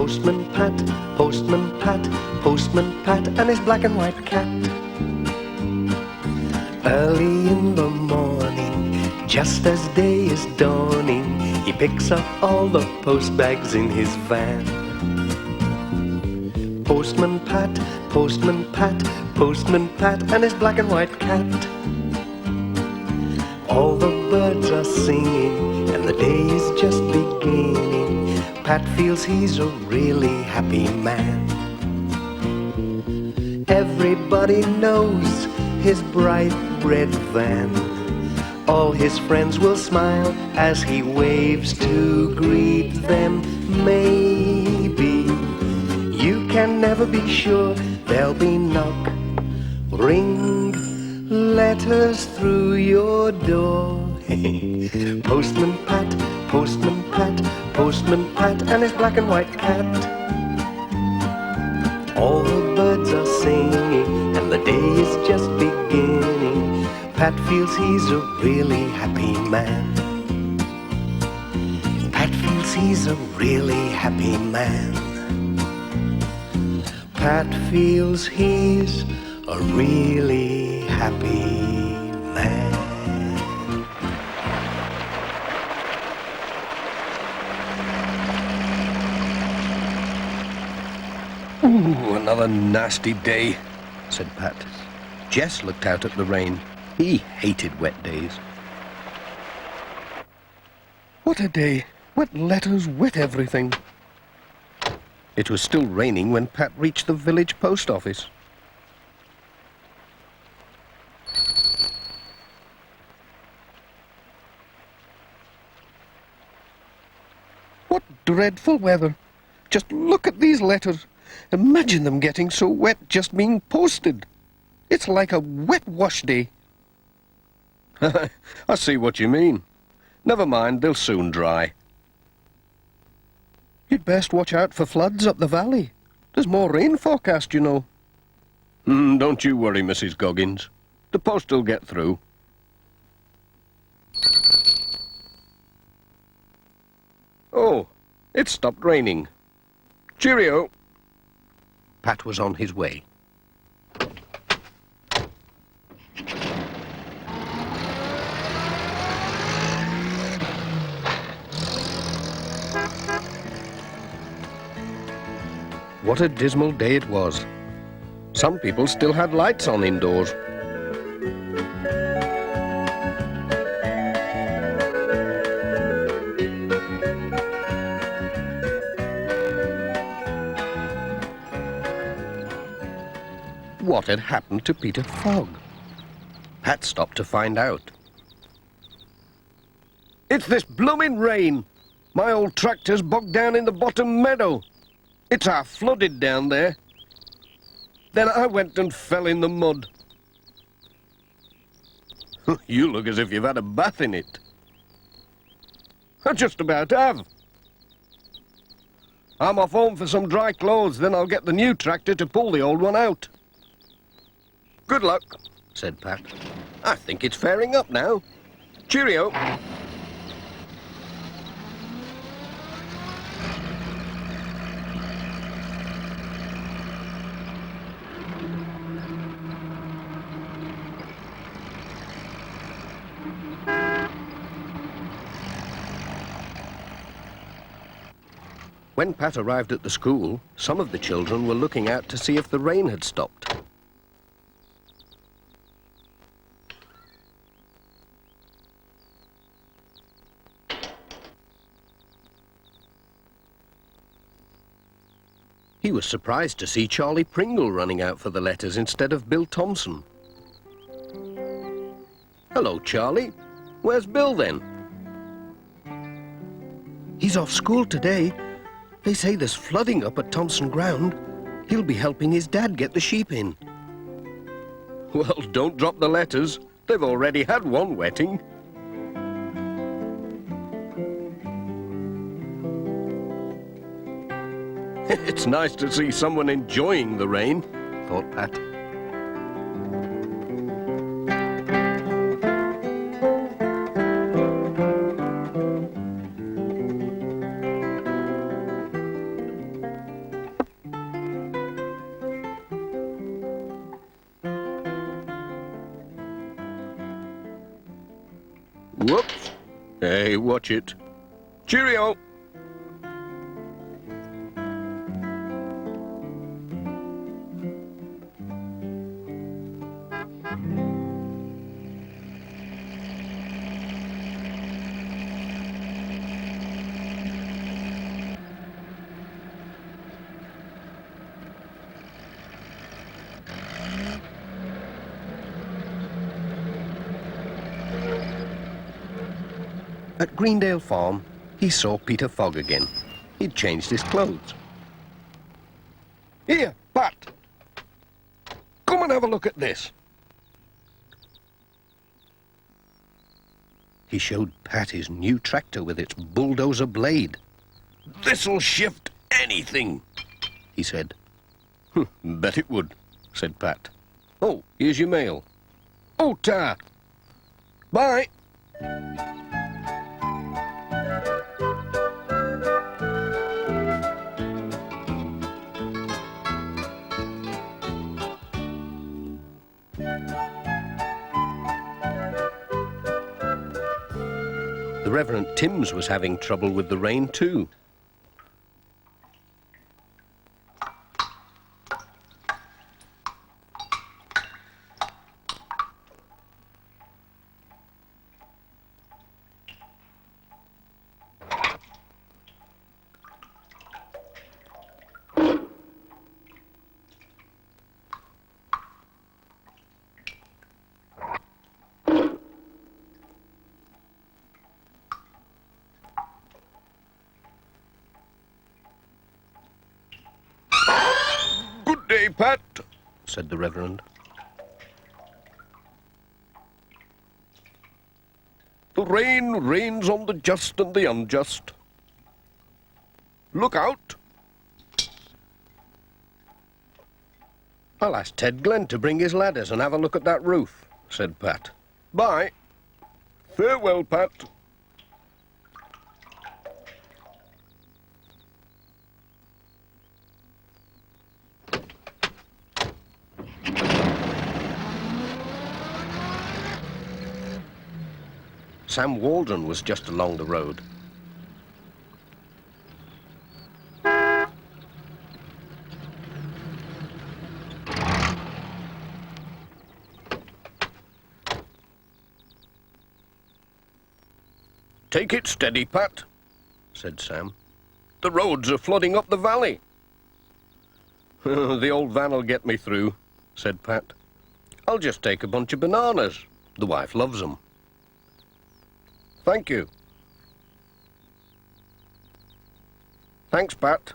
Postman Pat, Postman Pat, Postman Pat, and his black and white cat. Early in the morning, just as day is dawning, he picks up all the post bags in his van. Postman Pat, Postman Pat, Postman Pat, and his black and white cat. All the birds are singing, and the day is just beginning. Pat feels he's a really happy man. Everybody knows his bright red van. All his friends will smile as he waves to greet them. Maybe you can never be sure there'll be knock, ring, letters through your door. Postman Pat, Postman Pat, Postman Pat, and his black and white cat. All the birds are singing, and the day is just beginning. Pat feels he's a really happy man. Pat feels he's a really happy man. Pat feels he's a really happy man. Ooh, another nasty day, said Pat. Jess looked out at the rain. He hated wet days. What a day. Wet letters, wet everything. It was still raining when Pat reached the village post office. What dreadful weather. Just look at these letters. Imagine them getting so wet just being posted. It's like a wet wash day. I see what you mean. Never mind, they'll soon dry. You'd best watch out for floods up the valley. There's more rain forecast, you know. Don't you worry, Mrs. Goggins. The post will get through. Oh, it stopped raining. Cheerio. Pat was on his way. What a dismal day it was. Some people still had lights on indoors. What had happened to Peter Fogg? Pat stopped to find out. It's this blooming rain. My old tractor's bogged down in the bottom meadow. It's half flooded down there. Then I went and fell in the mud. You look as if you've had a bath in it. I just about have. I'm off home for some dry clothes, then I'll get the new tractor to pull the old one out. Good luck, said Pat. I think it's fairing up now. Cheerio. When Pat arrived at the school, some of the children were looking out to see if the rain had stopped. He was surprised to see Charlie Pringle running out for the letters instead of Bill Thompson. Hello, Charlie. Where's Bill, then? He's off school today. They say there's flooding up at Thompson Ground. He'll be helping his dad get the sheep in. Well, don't drop the letters. They've already had one wetting. It's nice to see someone enjoying the rain, thought Pat. Whoops. Hey, watch it. Cheerio. At Greendale Farm, he saw Peter Fogg again. He'd changed his clothes. Here, Pat. Come and have a look at this. He showed Pat his new tractor with its bulldozer blade. This'll shift anything, he said. Bet it would, said Pat. Oh, here's your mail. Oh, ta. Bye. The Reverend Timms was having trouble with the rain too. Good day, Pat, said the Reverend. The rain rains on the just and the unjust. Look out. I'll ask Ted Glenn to bring his ladders and have a look at that roof, said Pat. Bye. Farewell, Pat. Sam Waldron was just along the road. Take it steady, Pat, said Sam. The roads are flooding up the valley. The old van'll get me through, said Pat. I'll just take a bunch of bananas. The wife loves 'em. Thank you. Thanks, Pat.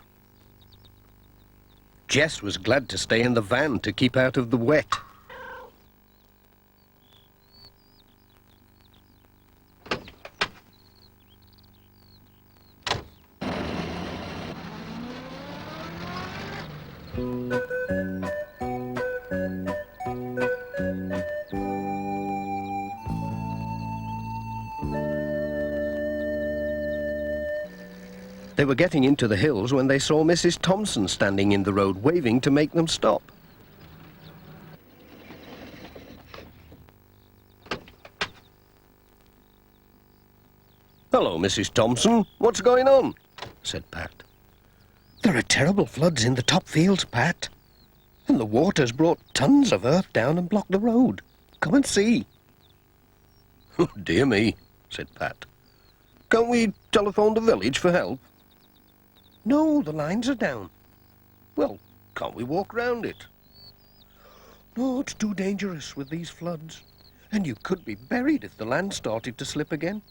Jess was glad to stay in the van to keep out of the wet. They were getting into the hills when they saw Mrs. Thompson standing in the road, waving to make them stop. Hello, Mrs. Thompson. What's going on? Said Pat. There are terrible floods in the top fields, Pat. And the water's brought tons of earth down and blocked the road. Come and see. Oh, dear me, said Pat. Can't we telephone the village for help? No, the lines are down. Well, can't we walk round it? No, it's too dangerous with these floods. And you could be buried if the land started to slip again.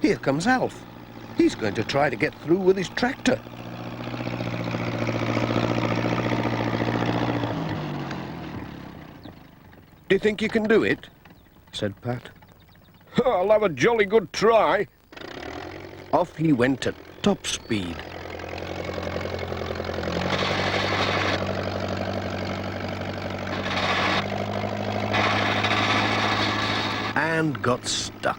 Here comes Alf. He's going to try to get through with his tractor. Do you think you can do it? Said Pat. I'll have a jolly good try. Off he went at top speed. and got stuck.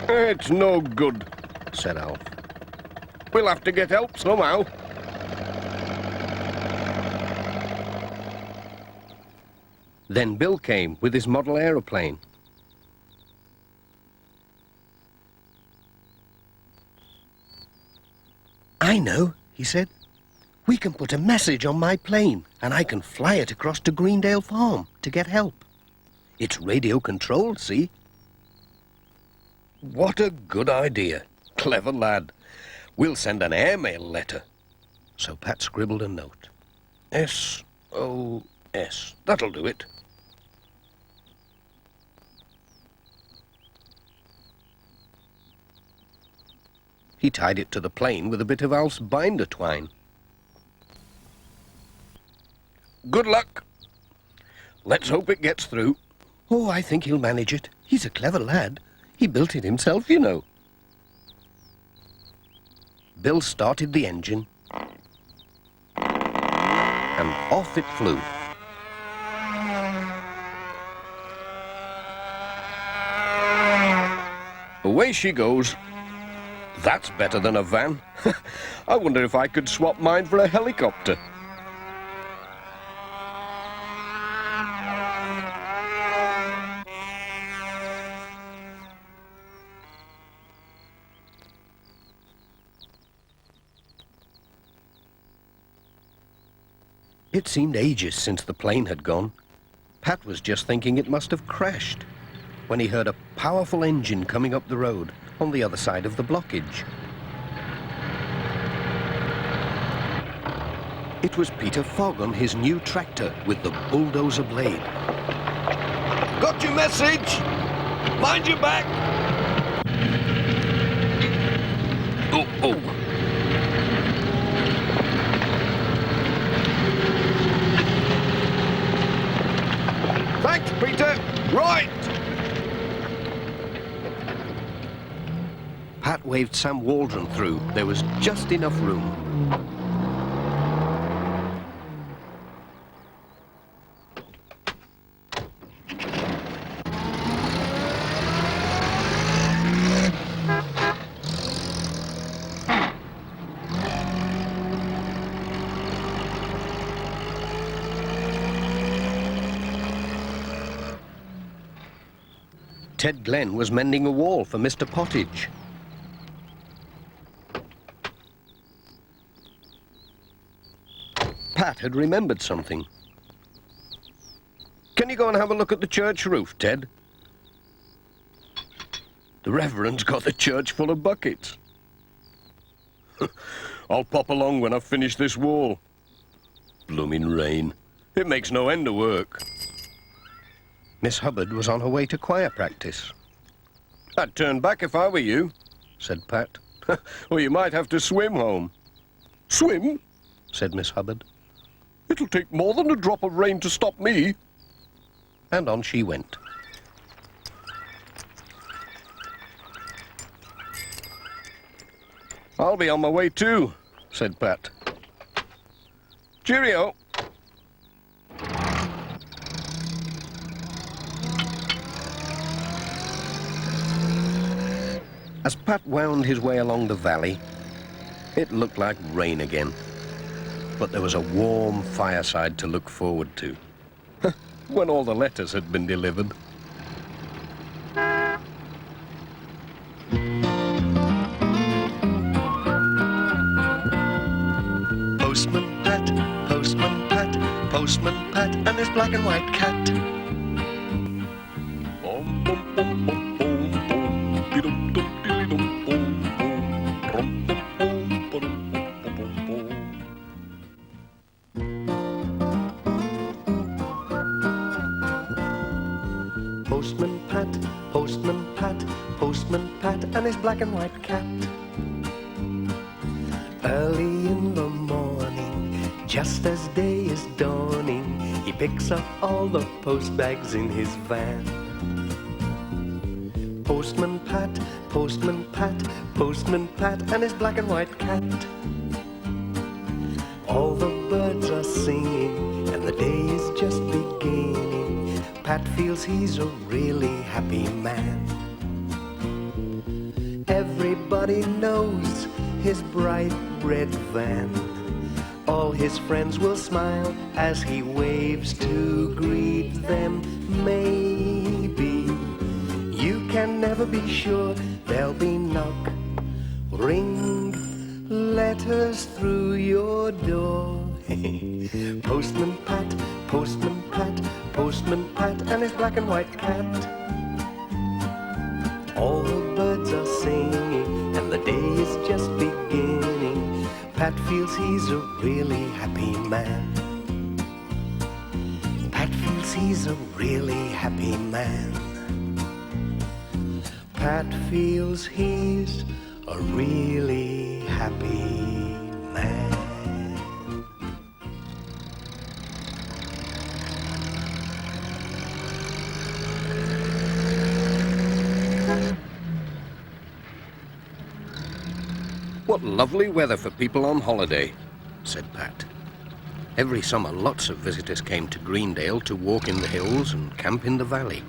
It's no good, said Alf. We'll have to get help somehow. Then Bill came with his model aeroplane. I know, he said. We can put a message on my plane and I can fly it across to Greendale Farm to get help. It's radio controlled, see? What a good idea. Clever lad. We'll send an airmail letter. So Pat scribbled a note. S-O-S. That'll do it. He tied it to the plane with a bit of Alf's binder twine. Good luck. Let's hope it gets through. Oh, I think he'll manage it. He's a clever lad. He built it himself, you know. Bill started the engine, and off it flew. Away she goes. That's better than a van. I wonder if I could swap mine for a helicopter. It seemed ages since the plane had gone. Pat was just thinking it must have crashed when he heard a powerful engine coming up the road on the other side of the blockage. It was Peter Fogg on his new tractor with the bulldozer blade. Got your message? Mind your back. Oh. Thanks, Peter. Right. Pat waved Sam Waldron through. There was just enough room. Ted Glenn was mending a wall for Mr. Pottage. Pat had remembered something. Can you go and have a look at the church roof, Ted? The Reverend's got the church full of buckets. I'll pop along when I've finished this wall. Bloomin' rain. It makes no end of work. Miss Hubbard was on her way to choir practice. I'd turn back if I were you, said Pat. or you might have to swim home. Swim? Said Miss Hubbard. It'll take more than a drop of rain to stop me. And on she went. I'll be on my way too, said Pat. Cheerio. As Pat wound his way along the valley, it looked like rain again. But there was a warm fireside to look forward to. When all the letters had been delivered. Postman Pat, Postman Pat, Postman Pat, and his black and white cat. Postman Pat, Postman Pat, Postman Pat, and his black and white cat. Early in the morning, just as day is dawning, he picks up all the post bags in his van. Postman Pat, Postman Pat, Postman Pat, and his black and white cat. All the birds are singing, and the day is just beginning. Pat feels he's a really happy man. Everybody knows his bright red van. All his friends will smile as he waves to greet them. Maybe you can never be sure there'll be knock, ring, letters through your door. Postman Pat, Postman Pat, Postman Pat, and his black and white cat. All the birds are singing, and the day is just beginning. Pat feels he's a really happy man. Pat feels he's a really happy man. Pat feels he's a really happy man. What lovely weather for people on holiday, said Pat. Every summer, lots of visitors came to Greendale to walk in the hills and camp in the valley.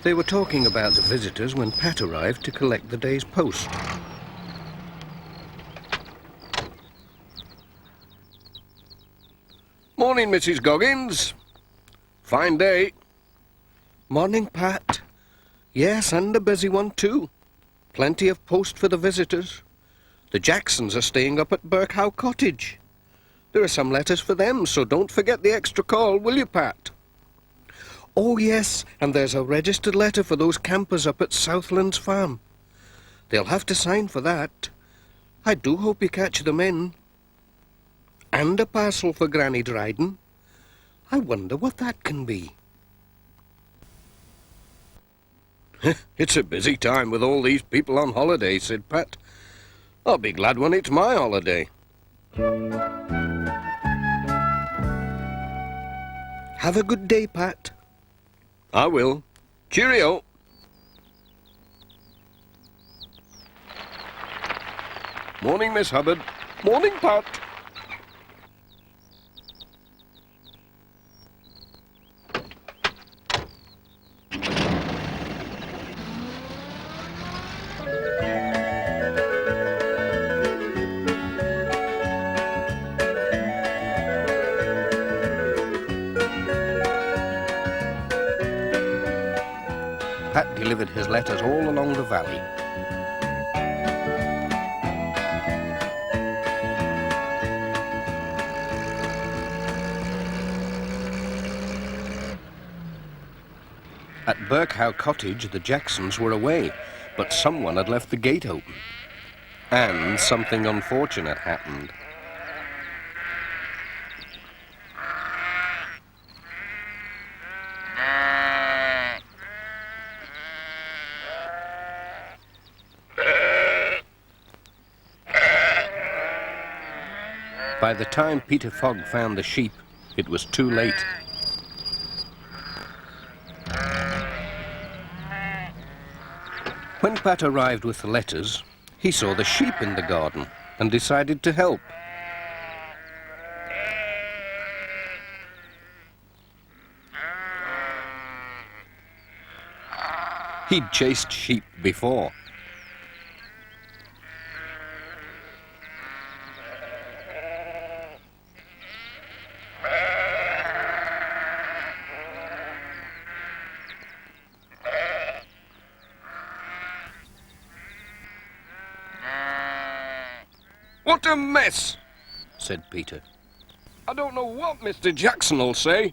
They were talking about the visitors when Pat arrived to collect the day's post. Morning, Mrs. Goggins. Fine day. Morning, Pat. Yes, and a busy one too. Plenty of post for the visitors. The Jacksons are staying up at Birkhow Cottage. There are some letters for them, so don't forget the extra call, will you, Pat? Oh, yes, and there's a registered letter for those campers up at Southlands Farm. They'll have to sign for that. I do hope you catch them in. And a parcel for Granny Dryden. I wonder what that can be. It's a busy time with all these people on holiday, said Pat. I'll be glad when it's my holiday. Have a good day, Pat. I will. Cheerio. Morning, Miss Hubbard. Morning, Pat. Pat delivered his letters all along the valley. At Birkhow Cottage, the Jacksons were away, but someone had left the gate open. And something unfortunate happened. By the time Peter Fogg found the sheep, it was too late. When Pat arrived with the letters, he saw the sheep in the garden and decided to help. He'd chased sheep before. What a mess, said Peter. I don't know what Mr. Jackson will say.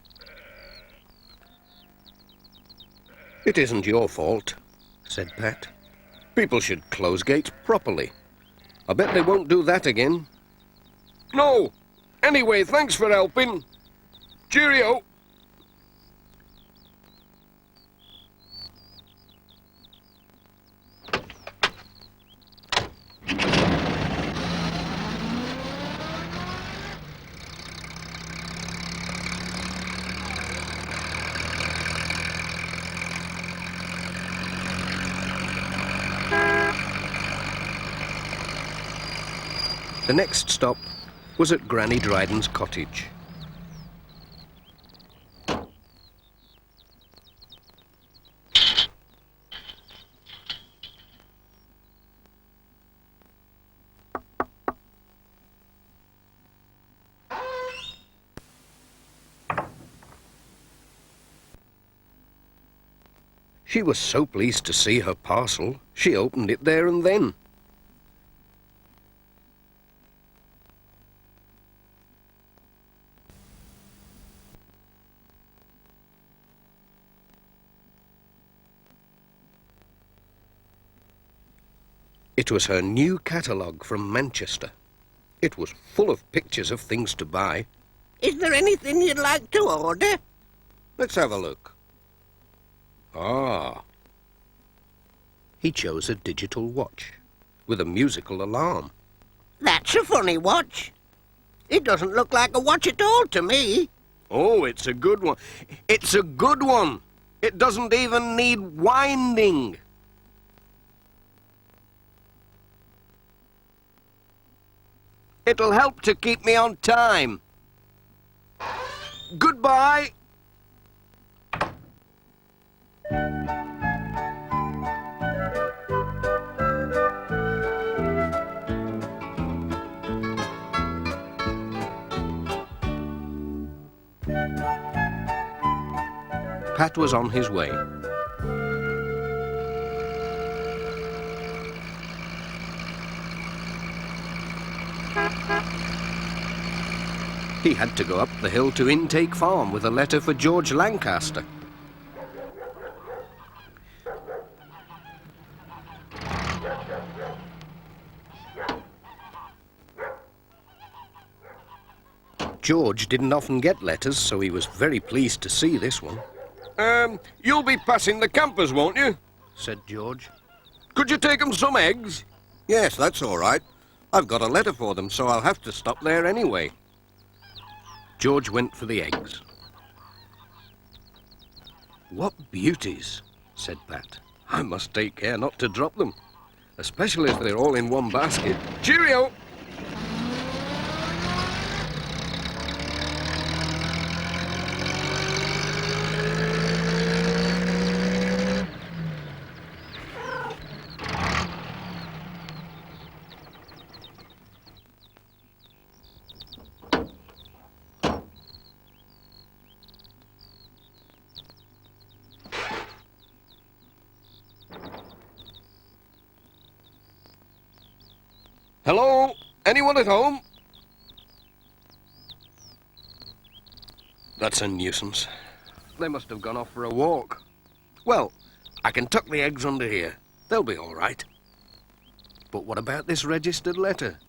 It isn't your fault, said Pat. People should close gates properly. I bet they won't do that again. No! Anyway, thanks for helping. Cheerio! The next stop was at Granny Dryden's cottage. She was so pleased to see her parcel, she opened it there and then. It was her new catalogue from Manchester. It was full of pictures of things to buy. Is there anything you'd like to order? Let's have a look. Ah, He chose a digital watch with a musical alarm. That's a funny watch. It doesn't look like a watch at all to me. oh, it's a good one. It's a good one. It doesn't even need winding. It'll help to keep me on time. Goodbye. Pat was on his way. He had to go up the hill to Intake Farm with a letter for George Lancaster. George didn't often get letters, so he was very pleased to see this one. You'll be passing the campers, won't you? Said George. Could you take them some eggs? Yes, that's all right. I've got a letter for them, so I'll have to stop there anyway. George went for the eggs. What beauties, said Pat. I must take care not to drop them, especially if they're all in one basket. Cheerio! Hello? Anyone at home? That's a nuisance. They must have gone off for a walk. Well, I can tuck the eggs under here. They'll be all right. But what about this registered letter?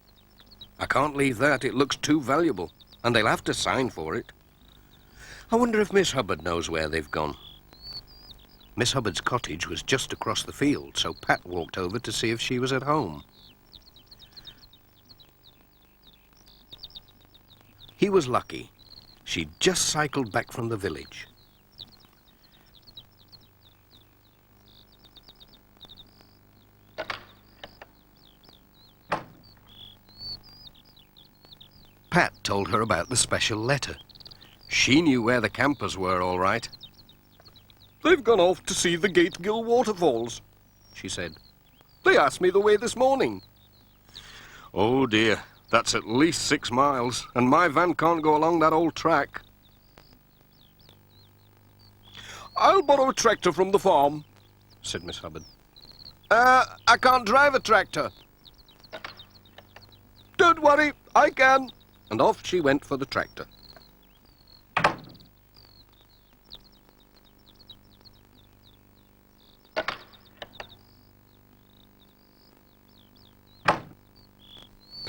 I can't leave that. It looks too valuable, and they'll have to sign for it. I wonder if Miss Hubbard knows where they've gone. Miss Hubbard's cottage was just across the field, so Pat walked over to see if she was at home. He was lucky. She'd just cycled back from the village. Pat told her about the special letter. She knew where the campers were, all right. They've gone off to see the Gategill waterfalls, She said. They asked me the way this morning. Oh dear, that's at least 6 miles, and my van can't go along that old track. I'll borrow a tractor from the farm, Said Miss Hubbard. I can't drive a tractor. Don't worry, I can. And off she went for the tractor.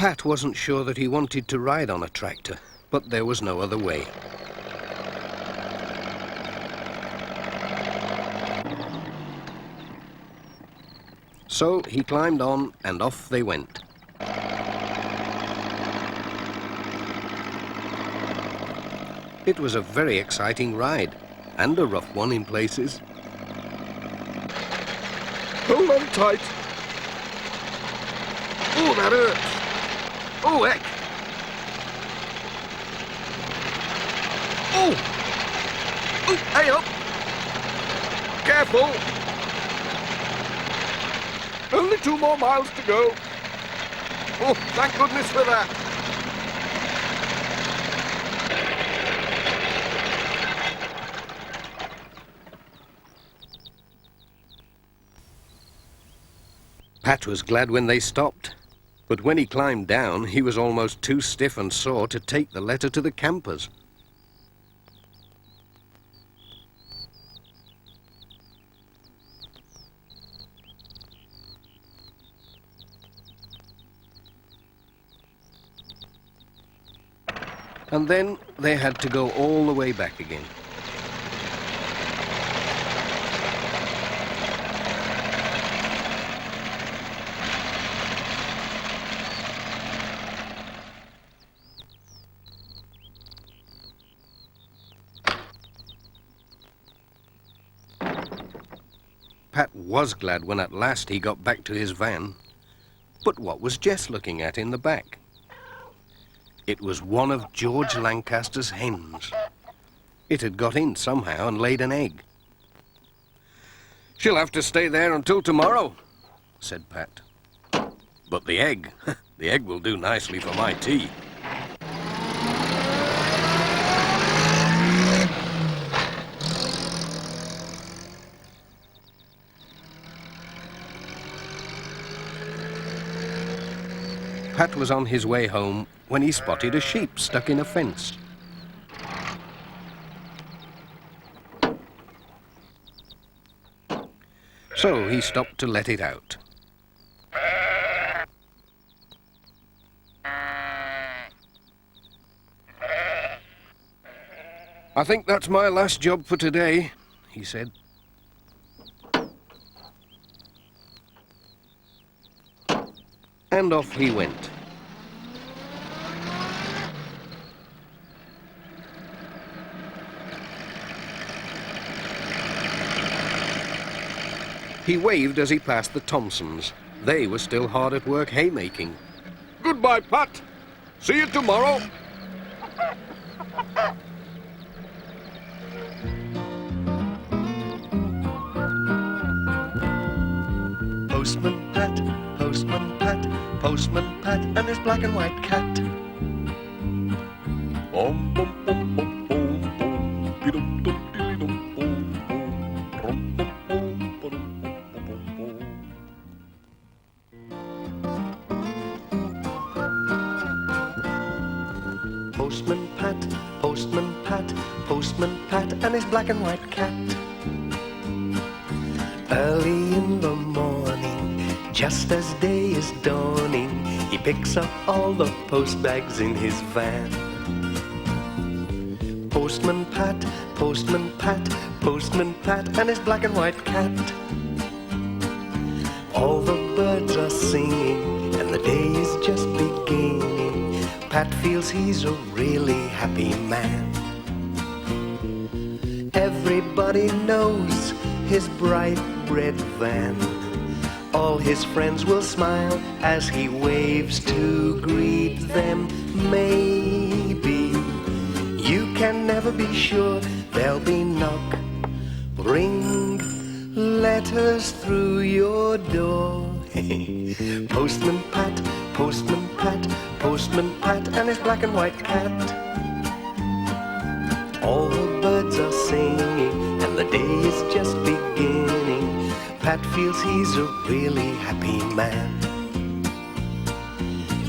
Pat wasn't sure that he wanted to ride on a tractor, but there was no other way. So he climbed on and off they went. It was a very exciting ride, and a rough one in places. Hold on tight. Oh, that hurts. Oh, heck. Oh! Oh, hey up! Careful! Only 2 more miles to go. Oh, thank goodness for that. Pat was glad when they stopped, but when he climbed down, he was almost too stiff and sore to take the letter to the campers. And then they had to go all the way back again. Pat was glad when at last he got back to his van. But what was Jess looking at in the back? It was one of George Lancaster's hens. It had got in somehow and laid an egg. "She'll have to stay there until tomorrow," said Pat. "But the egg, the egg will do nicely for my tea." Pat was on his way home when he spotted a sheep stuck in a fence. So he stopped to let it out. "I think that's my last job for today," he said. And off he went. He waved as he passed the Thompsons. They were still hard at work haymaking. Goodbye, Pat. See you tomorrow. Postman Pat, Postman Pat, Postman Pat, and his black and white cat. Bum, bum, bum, bum, bum, bum, dee-dum, dum, dee-dum, bum, bum, rum, bum, bum, ba-dum, bum, bum, bum. Postman Pat, Postman Pat, Postman Pat, and his black and white cat. Early in the morning, just as day is dawning, he picks up all the post bags in his van. Postman Pat, Postman Pat, Postman Pat, and his black and white cat. All the birds are singing, and the day is just beginning. Pat feels he's a really happy man. Everybody knows his bright red van. All his friends will smile as he waves to greet them. Maybe you can never be sure there'll be knock, ring, letters through your door. Postman Pat, Postman Pat, Postman Pat, and his black and white cat. All the birds are singing, and the day is just beginning. Pat feels he's a really happy man.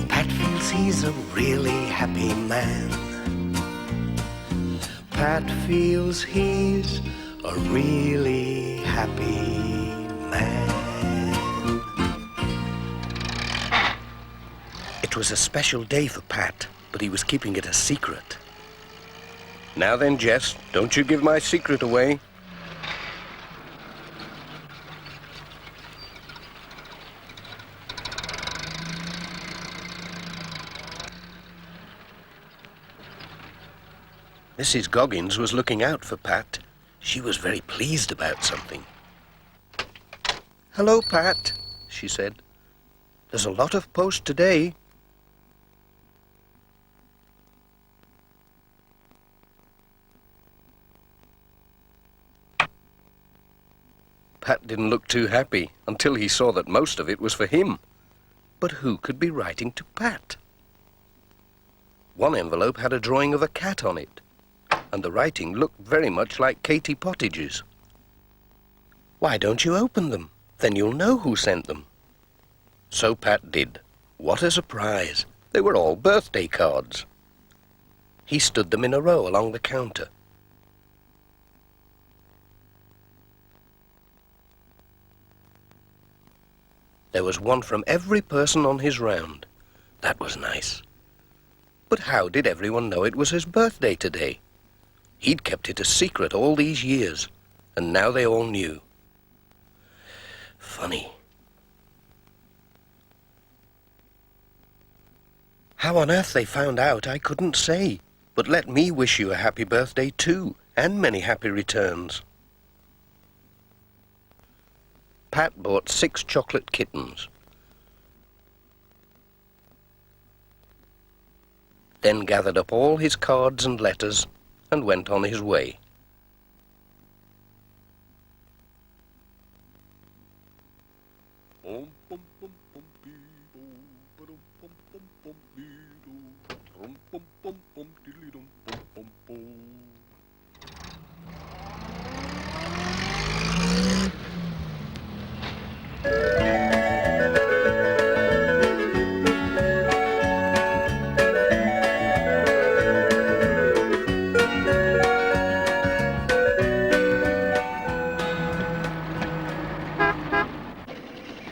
Pat feels he's a really happy man. Pat feels he's a really happy man. It was a special day for Pat, but he was keeping it a secret. Now then, Jess, don't you give my secret away. Mrs. Goggins was looking out for Pat. She was very pleased about something. "Hello, Pat," she said. "There's a lot of post today." Pat didn't look too happy until he saw that most of it was for him. But who could be writing to Pat? One envelope had a drawing of a cat on it, and the writing looked very much like Katie Pottage's. "Why don't you open them? Then you'll know who sent them." So Pat did. What a surprise! They were all birthday cards. He stood them in a row along the counter. There was one from every person on his round. That was nice. But how did everyone know it was his birthday today? He'd kept it a secret all these years, and now they all knew. Funny. How on earth they found out, I couldn't say. But let me wish you a happy birthday too, and many happy returns. Pat bought 6 chocolate kittens. Then gathered up all his cards and letters and went on his way.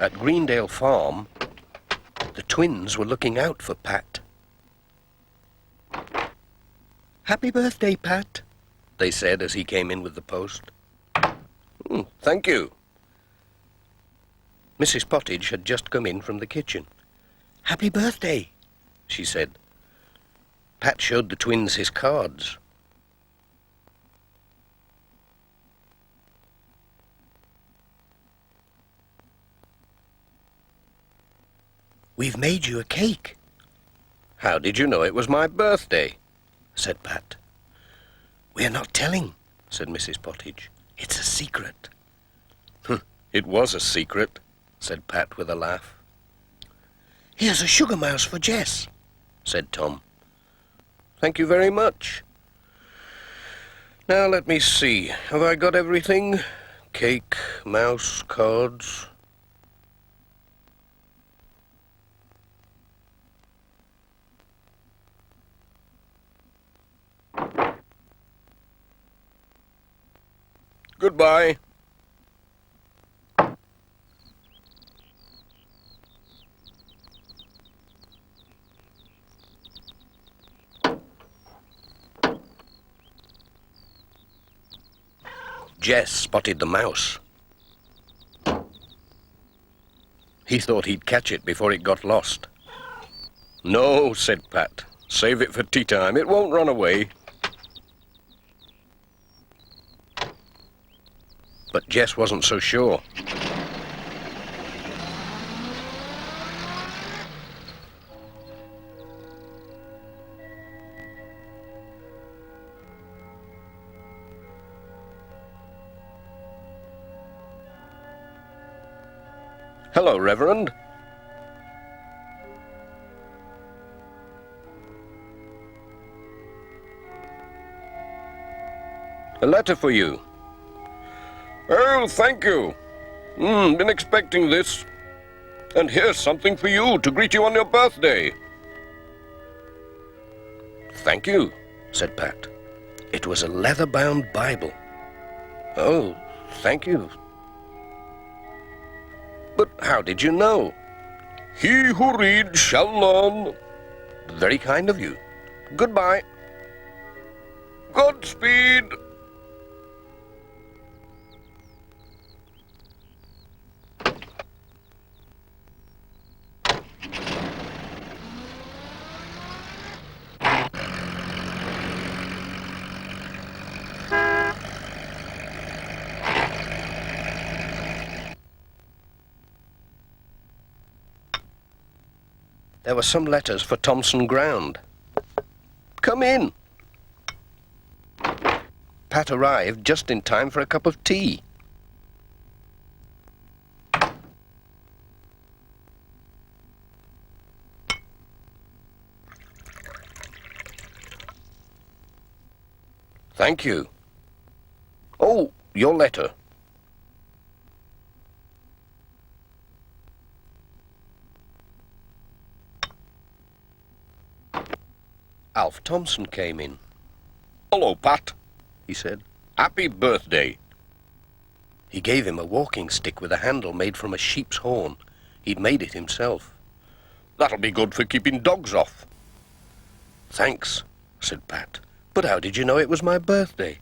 At Greendale Farm, the twins were looking out for Pat. "Happy birthday, Pat," they said as he came in with the post. Thank you." Mrs. Pottage had just come in from the kitchen. "Happy birthday," she said. Pat showed the twins his cards. "We've made you a cake." "How did you know it was my birthday?" said Pat. "We're not telling," said Mrs. Pottage. "It's a secret." "It was a secret," said Pat with a laugh. "Here's a sugar mouse for Jess," said Tom. "Thank you very much. Now let me see. Have I got everything? Cake, mouse, cards." Goodbye. Jess spotted the mouse. He thought he'd catch it before it got lost. "No," said Pat. "Save it for tea time. It won't run away." But Jess wasn't so sure. "Hello, Reverend." "A letter for you." "Oh, thank you. Been expecting this. And here's something for you to greet you on your birthday." "Thank you," said Pat. It was a leather-bound Bible. "Oh, thank you. But how did you know?" He who reads shall learn. Very kind of you. Goodbye. Godspeed. There were some letters for Thompson Ground. Come in. Pat arrived just in time for a cup of tea. Thank you. Oh, your letter. Alf Thompson came in. Hello, Pat, he said. Happy birthday. He gave him a walking stick with a handle made from a sheep's horn. He'd made it himself. That'll be good for keeping dogs off. Thanks, said Pat. But how did you know it was my birthday?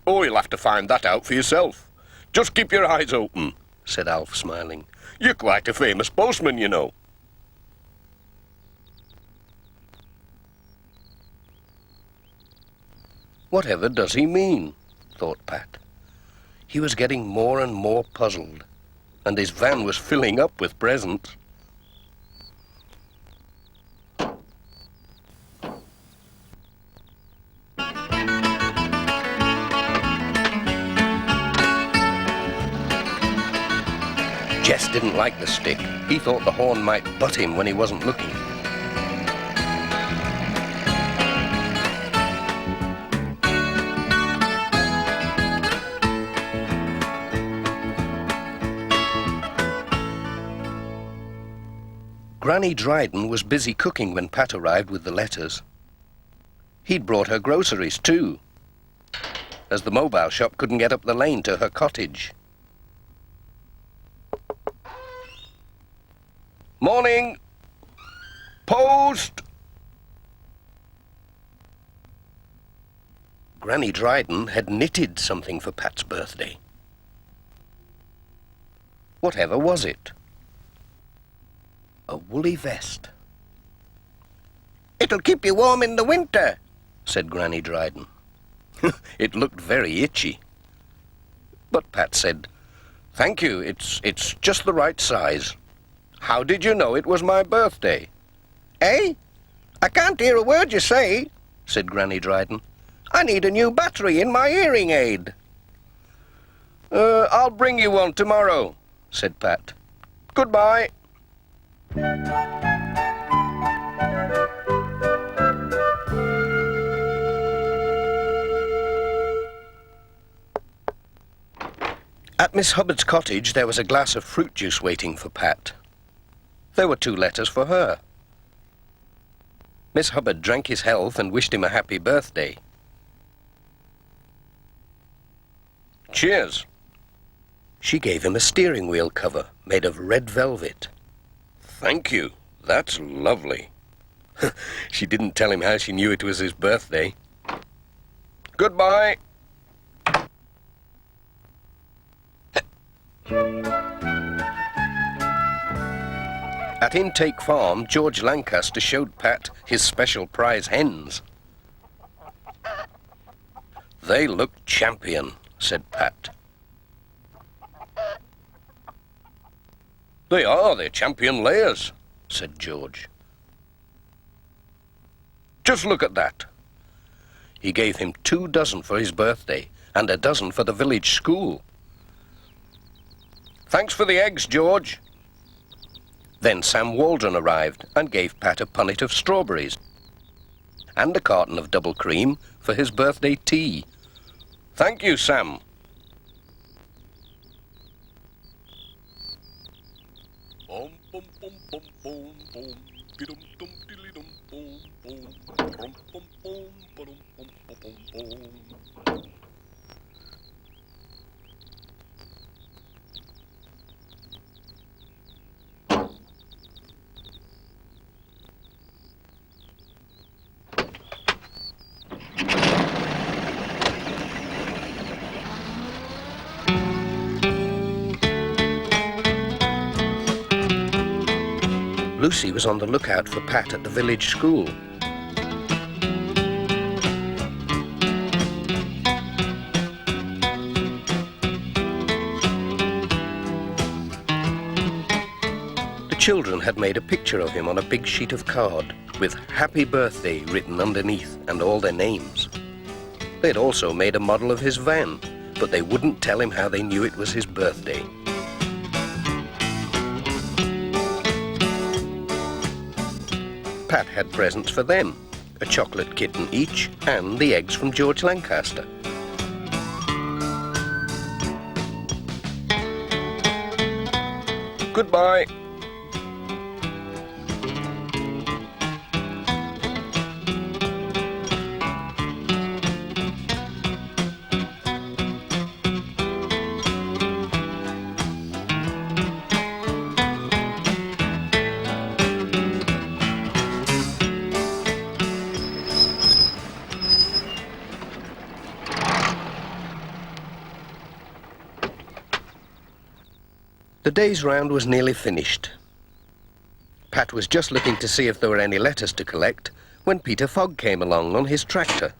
Oh, you'll have to find that out for yourself. Just keep your eyes open, said Alf, smiling. You're quite a famous postman, you know. Whatever does he mean? Thought Pat. He was getting more and more puzzled, and his van was filling up with presents. Jess didn't like the stick. He thought the horn might butt him when he wasn't looking. Granny Dryden was busy cooking when Pat arrived with the letters. He'd brought her groceries too, as the mobile shop couldn't get up the lane to her cottage. Morning! Post! Granny Dryden had knitted something for Pat's birthday. Whatever was it? A woolly vest. It'll keep you warm in the winter, said Granny Dryden. It looked very itchy. But Pat said, thank you, it's just the right size. How did you know it was my birthday? Eh? I can't hear a word you say, said Granny Dryden. I need a new battery in my hearing aid. I'll bring you one tomorrow, said Pat. Goodbye. At Miss Hubbard's cottage, there was a glass of fruit juice waiting for Pat. There were 2 letters for her. Miss Hubbard drank his health and wished him a happy birthday. Cheers. She gave him a steering wheel cover made of red velvet. Thank you. That's lovely. She didn't tell him how she knew it was his birthday. Goodbye. At Intake Farm, George Lancaster showed Pat his special prize hens. They look champion, said Pat. They're champion layers, said George. Just look at that. He gave him 2 dozen for his birthday and a dozen for the village school. Thanks for the eggs, George. Then Sam Waldron arrived and gave Pat a punnet of strawberries and a carton of double cream for his birthday tea. Thank you, Sam. Lucy was on the lookout for Pat at the village school. The children had made a picture of him on a big sheet of card with Happy Birthday written underneath and all their names. They'd also made a model of his van, but they wouldn't tell him how they knew it was his birthday. Pat had presents for them, a chocolate kitten each and the eggs from George Lancaster. Goodbye. The day's round was nearly finished. Pat was just looking to see if there were any letters to collect when Peter Fogg came along on his tractor.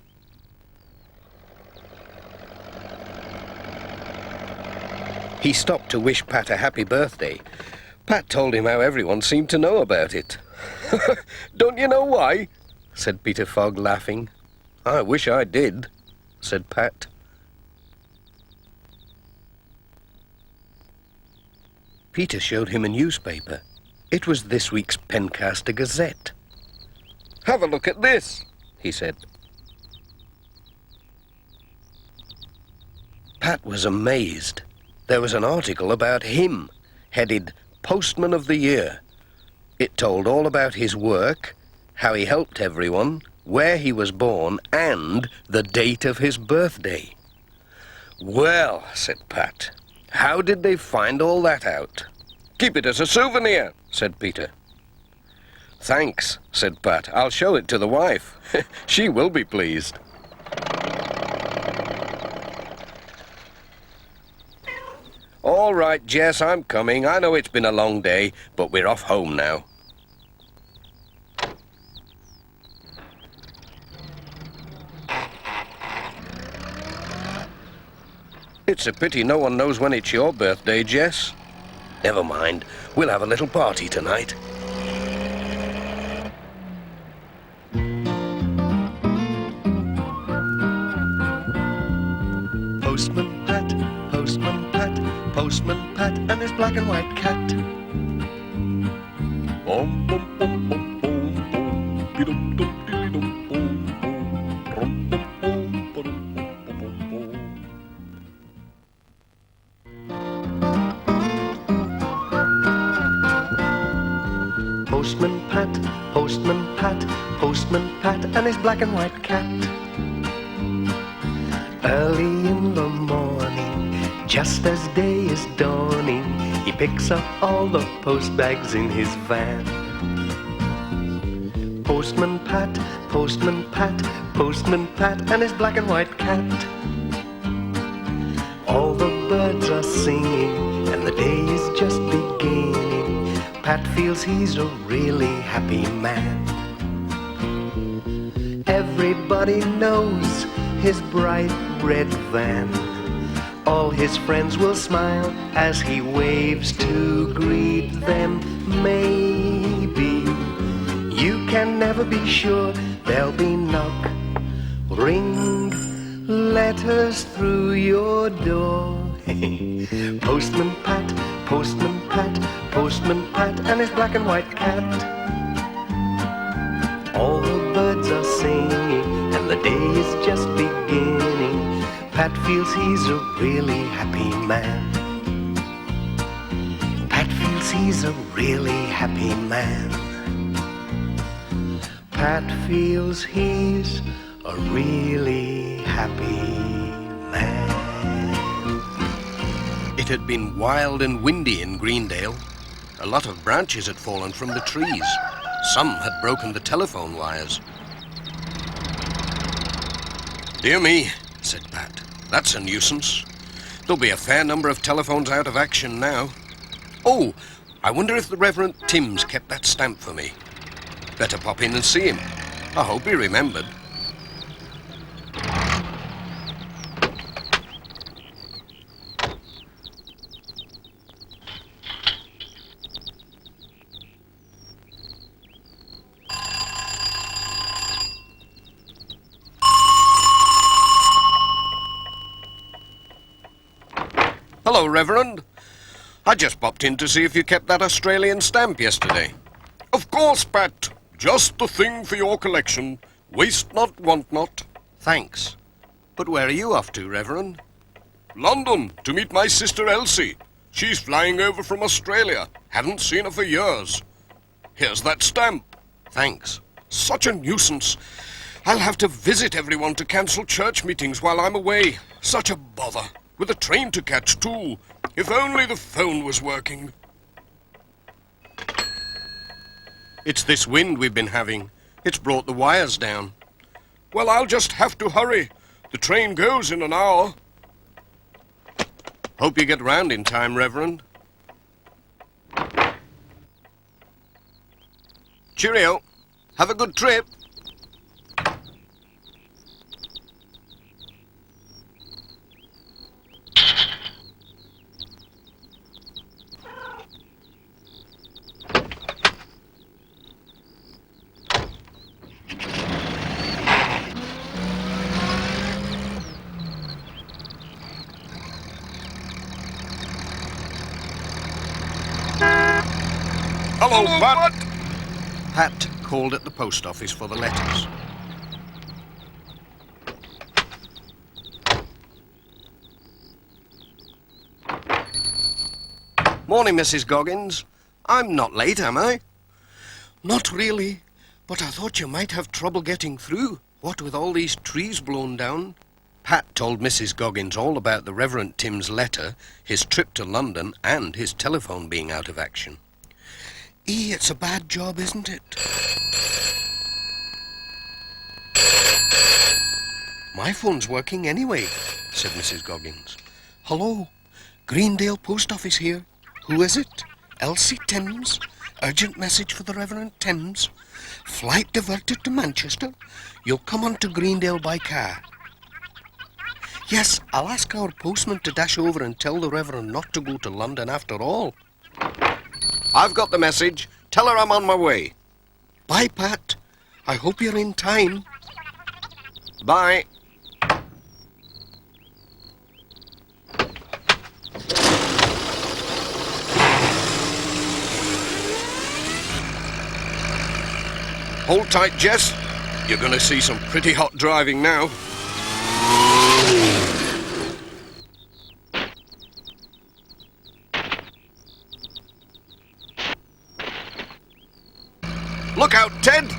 He stopped to wish Pat a happy birthday. Pat told him how everyone seemed to know about it. "Don't you know why?" said Peter Fogg, laughing. "I wish I did," said Pat. Peter showed him a newspaper. It was this week's Pencaster Gazette. "Have a look at this," he said. Pat was amazed. There was an article about him, headed Postman of the Year. It told all about his work, how he helped everyone, where he was born, and the date of his birthday. "Well," said Pat, "how did they find all that out?" "Keep it as a souvenir," said Peter. "Thanks," said Pat. "I'll show it to the wife. She will be pleased." "All right, Jess, I'm coming. I know it's been a long day, but we're off home now." "It's a pity no one knows when it's your birthday, Jess." "Never mind. We'll have a little party tonight." Postman Pat, Postman Pat, Postman Pat and his black and white cat. Bum, bum, bum, bum, bum, bum, be-dum, dum, dilly-dum, bum, bum, rum, bum, bum, ba-dum, bum, bum, bum, bum. Postman Pat, Postman Pat, Postman Pat and his black and white cat. Early in the morning, just as day is dawning, he picks up all the post bags in his van. Postman Pat, Postman Pat, Postman Pat and his black and white cat. All the birds are singing and the day is just beginning. Pat feels he's a really happy man. Everybody knows his bright red van. All his friends will smile as he waves to greet them. Maybe you can never be sure there'll be knock, ring, letters through your door. Postman Pat, Postman Pat, Postman Pat and his black and white cat. All the birds are singing and the day is just beginning. Pat feels he's a really happy man. Pat feels he's a really happy man. Pat feels he's a really happy man. It had been wild and windy in Greendale. A lot of branches had fallen from the trees. Some had broken the telephone wires. "Dear me," said Pat. "That's a nuisance. There'll be a fair number of telephones out of action now. Oh, I wonder if the Reverend Timms kept that stamp for me. Better pop in and see him. I hope he remembered. Hello, Reverend. I just popped in to see if you kept that Australian stamp yesterday. Of course, Pat. Just the thing for your collection. Waste not, want not. Thanks. But where are you off to, Reverend? London, to meet my sister Elsie. She's flying over from Australia. Haven't seen her for years. Here's that stamp. Thanks. Such a nuisance. I'll have to visit everyone to cancel church meetings while I'm away. Such a bother. With a train to catch, too. If only the phone was working. It's this wind we've been having. It's brought the wires down. Well, I'll just have to hurry. The train goes in an hour. Hope you get round in time, Reverend. Cheerio. Have a good trip. Hello, Pat. Pat called at the post office for the letters. Morning, Mrs. Goggins. I'm not late, am I? Not really, but I thought you might have trouble getting through, what with all these trees blown down. Pat told Mrs. Goggins all about the Reverend Tim's letter, his trip to London, and his telephone being out of action. It's a bad job, isn't it? My phone's working anyway, said Mrs. Goggins. Hello, Greendale Post Office here. Who is it? Elsie Timms? Urgent message for the Reverend Timms. Flight diverted to Manchester. You'll come on to Greendale by car. Yes, I'll ask our postman to dash over and tell the Reverend not to go to London after all. I've got the message. Tell her I'm on my way. Bye, Pat. I hope you're in time. Bye. Hold tight, Jess. You're going to see some pretty hot driving now. Look out, Ted!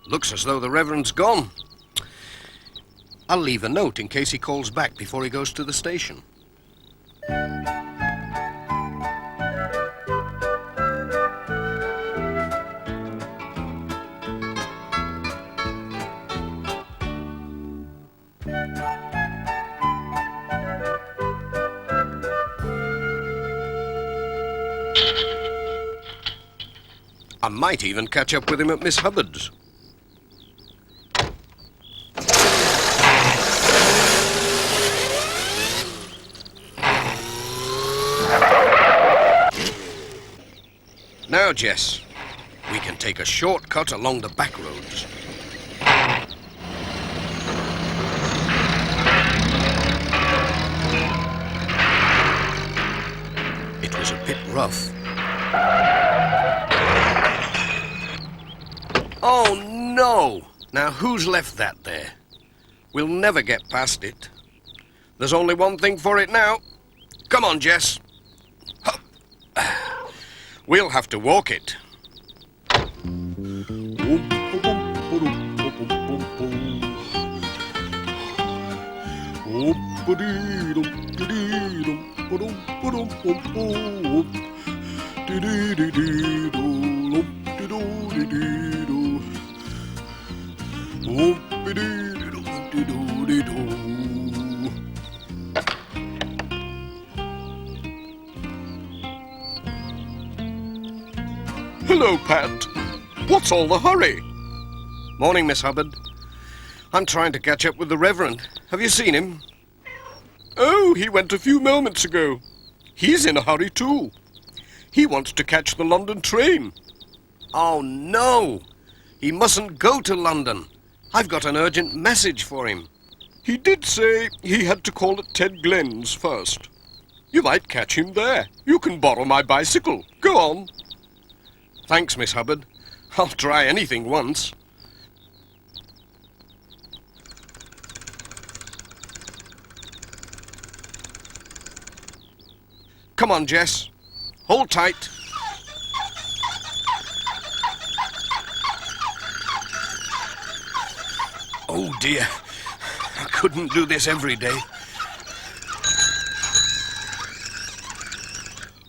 Looks as though the Reverend's gone. I'll leave a note in case he calls back before he goes to the station. I might even catch up with him at Miss Hubbard's. Now, Jess, we can take a shortcut along the back roads. It was a bit rough. Oh, no! Now, who's left that there? We'll never get past it. There's only one thing for it now. Come on, Jess. Hup. We'll have to walk it. Hello, Pat. What's all the hurry? Morning, Miss Hubbard. I'm trying to catch up with the Reverend. Have you seen him? Oh, he went a few moments ago. He's in a hurry too. He wants to catch the London train. Oh, no! He mustn't go to London. I've got an urgent message for him. He did say he had to call at Ted Glenn's first. You might catch him there. You can borrow my bicycle. Go on. Thanks, Miss Hubbard. I'll try anything once. Come on, Jess. Hold tight. Oh, dear. I couldn't do this every day.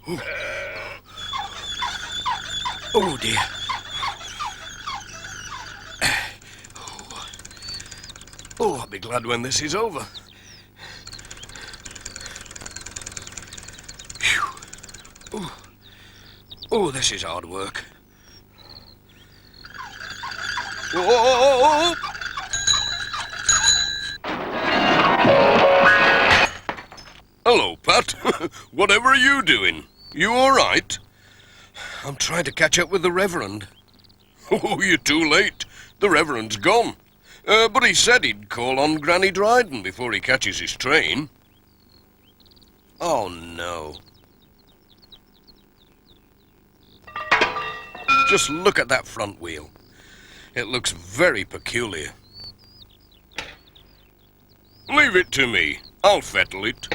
Oh, oh dear. Oh, I'll be glad when this is over. Oh, this is hard work. Whoa! Hello, Pat. Whatever are you doing? You all right? I'm trying to catch up with the Reverend. Oh, you're too late. The Reverend's gone. But he said he'd call on Granny Dryden before he catches his train. Oh, no. Just look at that front wheel. It looks very peculiar. Leave it to me. I'll fettle it.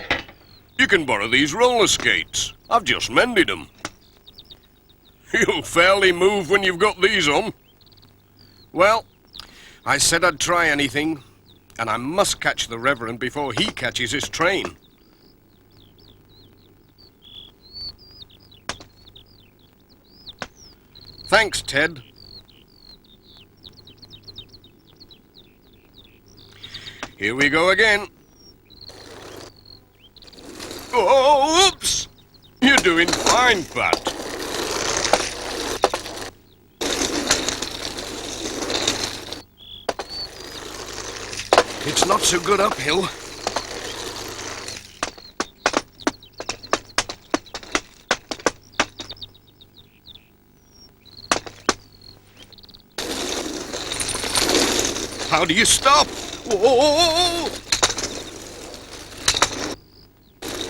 You can borrow these roller skates. I've just mended them. You'll fairly move when you've got these on. Well, I said I'd try anything, and I must catch the Reverend before he catches his train. Thanks, Ted. Here we go again. Oh, oops! You're doing fine, Pat. It's not so good uphill. How do you stop? Whoa!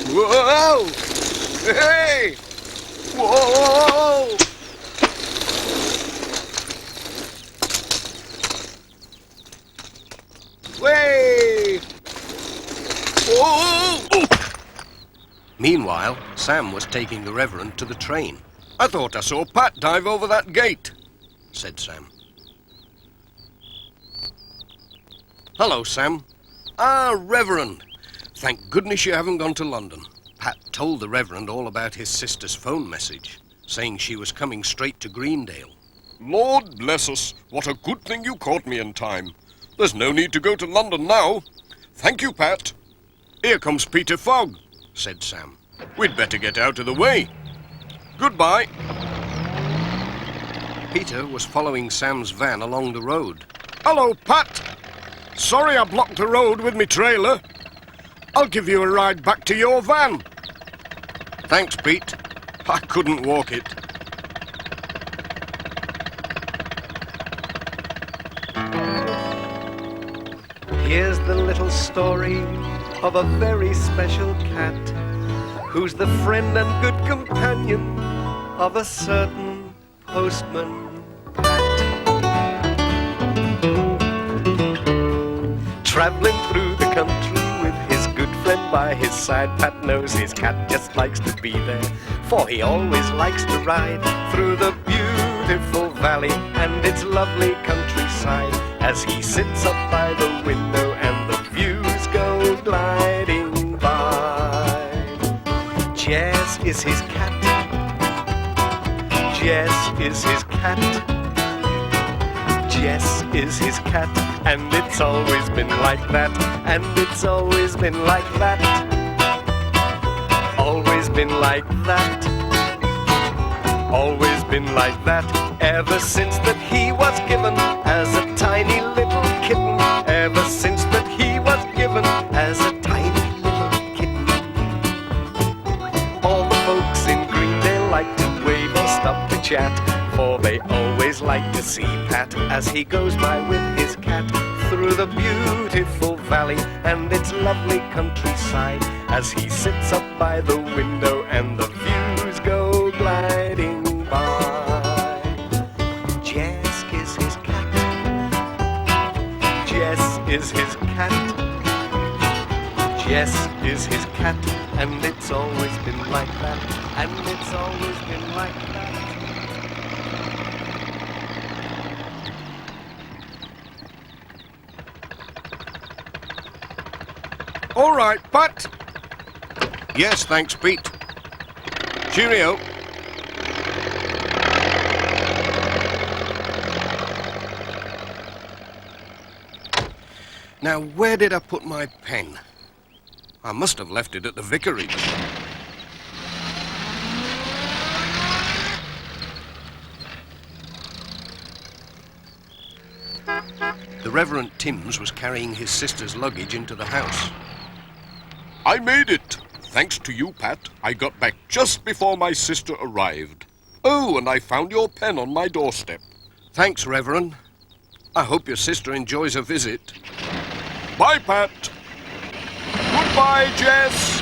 Whoa! Hey! Whoa! Way! Whoa! Meanwhile, Sam was taking the Reverend to the train. I thought I saw Pat dive over that gate, said Sam. Hello, Sam. Ah, Reverend. Thank goodness you haven't gone to London. Pat told the Reverend all about his sister's phone message, saying she was coming straight to Greendale. Lord bless us, what a good thing you caught me in time. There's no need to go to London now. Thank you, Pat. Here comes Peter Fogg, said Sam. We'd better get out of the way. Goodbye. Peter was following Sam's van along the road. Hello, Pat. Sorry I blocked the road with me trailer. I'll give you a ride back to your van. Thanks, Pete. I couldn't walk it. Here's the little story of a very special cat who's the friend and good companion of a certain postman, Pat. traveling through the country with his good friend by his side. Pat knows his cat just likes to be there, for he always likes to ride through the beautiful valley and its lovely countryside, as he sits up by the window and the views go gliding by. Jess is his cat. Jess is his cat. Jess is his cat, and it's always been like that, and it's always been like that. Always been like that. Always been like that, ever since that he was given as a tiny little kitten. Ever since that he was given as a tiny little kitten. All the folks in Greendale like to wave or stop to chat, for they always like to see Pat as he goes by with his cat through the beautiful valley and its lovely countryside, as he sits up by the window and the views go gliding by. Jess is his cat. Jess is his cat. Jess is his cat, and it's always been like that, and it's always been like that. All right, Pat. Yes, thanks, Pete. Cheerio. Now, where did I put my pen? I must have left it at the vicarage. The Reverend Timms was carrying his sister's luggage into the house. I made it. Thanks to you, Pat, I got back just before my sister arrived. Oh, and I found your pen on my doorstep. Thanks, Reverend. I hope your sister enjoys her visit. Bye, Pat. Goodbye, Jess.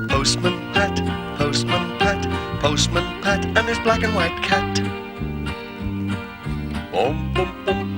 Postman Pat, Postman Pat, Postman Pat, and his black and white cat. Bum, bum, bum,